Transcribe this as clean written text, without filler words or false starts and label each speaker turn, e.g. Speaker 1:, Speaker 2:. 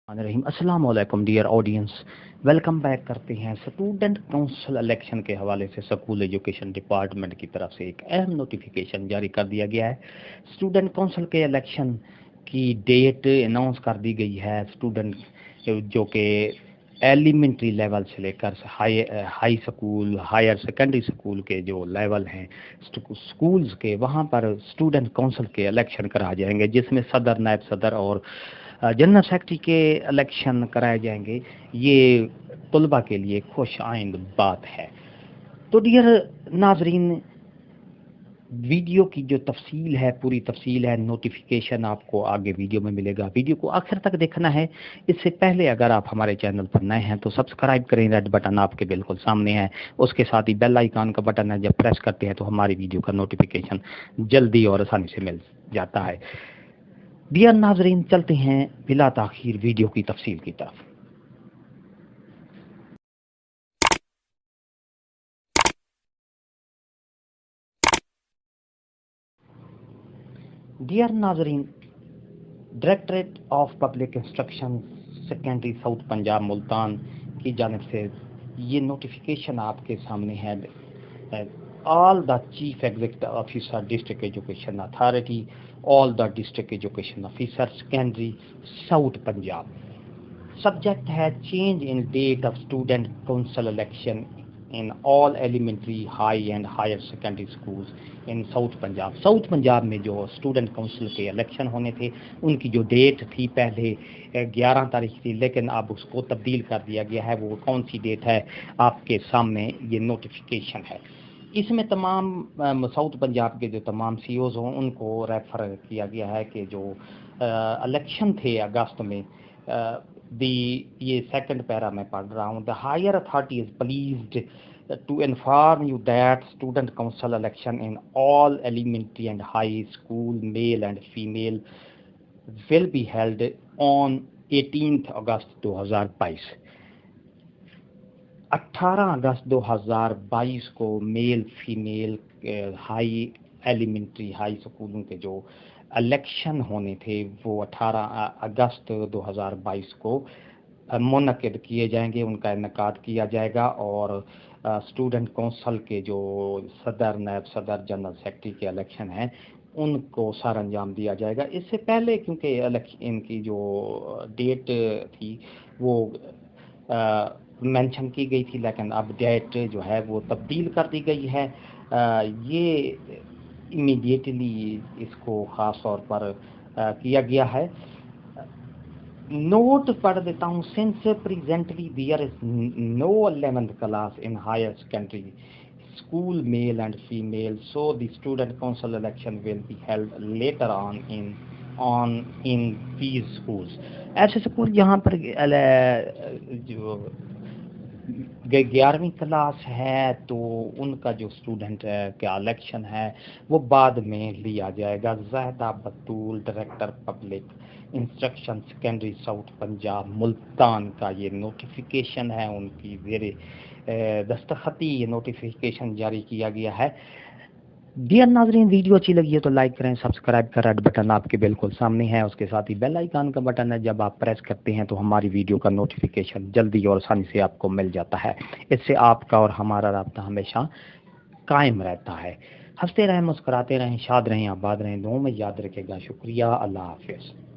Speaker 1: रहीम अस्सलाम वालेकुम dear audience, welcome back करते हैं। स्टूडेंट काउंसिल इलेक्शन के हवाले से स्कूल एजुकेशन डिपार्टमेंट की तरफ से एक अहम नोटिफिकेशन जारी कर दिया गया है। स्टूडेंट काउंसिल के इलेक्शन की डेट अनाउंस कर दी गई है। स्टूडेंट जो कि एलिमेंट्री लेवल से लेकर high school, higher secondary school के जो लेवल हैं स्कूल्स के, वहाँ पर स्टूडेंट काउंसिल के इलेक्शन कराए जाएंगे, जिसमें सदर, नायब सदर और जनरल सेक्रेटरी के इलेक्शन कराए जाएंगे। ये तलबा के लिए खुश आइंद बात है। तो डियर नाजरीन, वीडियो की जो तफसील है, पूरी तफसील है, नोटिफिकेशन आपको आगे वीडियो में मिलेगा। वीडियो को आखिर तक देखना है। इससे पहले अगर आप हमारे चैनल पर नए हैं तो सब्सक्राइब करें, रेड बटन आपके बिल्कुल सामने है। उसके साथ ही बेल आइकन का बटन है, जब प्रेस करते हैं तो हमारी वीडियो का नोटिफिकेशन जल्दी और आसानी से मिल जाता है। डियर नाजरीन, चलते हैं बिला ताखीर वीडियो की तफसील की तरफ। डियर नाजरीन, directorate of public instruction secondary south Punjab Multan की जानिब से ये नोटिफिकेशन आपके सामने है। All the chief executive officer district education authority, all the district education officer secondary south Punjab. Subject है change in date of student council election in all elementary, high and higher secondary schools in south Punjab. South Punjab में जो student council के election होने थे, उनकी जो date थी पहले 11 तारीख थी, लेकिन अब उसको तब्दील कर दिया गया है। वो कौन सी डेट है, आपके सामने ये नोटिफिकेशन है। इसमें तमाम साउथ पंजाब के जो तमाम सीओज हों उनको रेफ़र किया गया है कि जो इलेक्शन थे अगस्त में, ये सेकंड पैरा में पढ़ रहा हूँ। The higher authority is pleased to inform you that student council election in all elementary and high school, male and female, will be held on 18th August 2022। 18 अगस्त 2022 को male female high elementary high स्कूलों के जो election होने थे वो 18 अगस्त 2022 को मुनक्किद किए जाएंगे, उनका इनकाद किया जाएगा। और स्टूडेंट काउंसिल के जो सदर, नायब सदर, जनरल सेक्रेटरी के इलेक्शन हैं उनको सर अंजाम दिया जाएगा। इससे पहले क्योंकि इनकी जो डेट थी वो मेंशन की गई थी, लेकिन अब डेट जो है वो तब्दील कर दी गई है। ये इमीडिएटली इसको ख़ास तौर पर किया गया है। नोट पढ़ देता हूँ। Since presently there is no 11th class in higher secondary school male and female, so the student council election will be held later on in these schools. ऐसे स्कूल जहाँ पर जो 11वीं क्लास है तो उनका जो स्टूडेंट का इलेक्शन है वो बाद में लिया जाएगा। Zahida Batool, director public instruction secondary south Punjab Multan का ये नोटिफिकेशन है, उनकी ज़ेरे दस्तखती ये नोटिफिकेशन जारी किया गया है। डियर नाजरीन, वीडियो अच्छी लगी है तो लाइक करें, सब्सक्राइब कर, रेड बटन आपके बिल्कुल सामने है। उसके साथ ही बेल आइकन का बटन है, जब आप प्रेस करते हैं तो हमारी वीडियो का नोटिफिकेशन जल्दी और आसानी से आपको मिल जाता है। इससे आपका और हमारा राब्ता हमेशा कायम रहता है। हंसते रहें, मुस्कुराते रहें, शाद रहें, आबाद रहें, दुआओं में याद रखेगा। शुक्रिया, अल्लाह हाफिज़।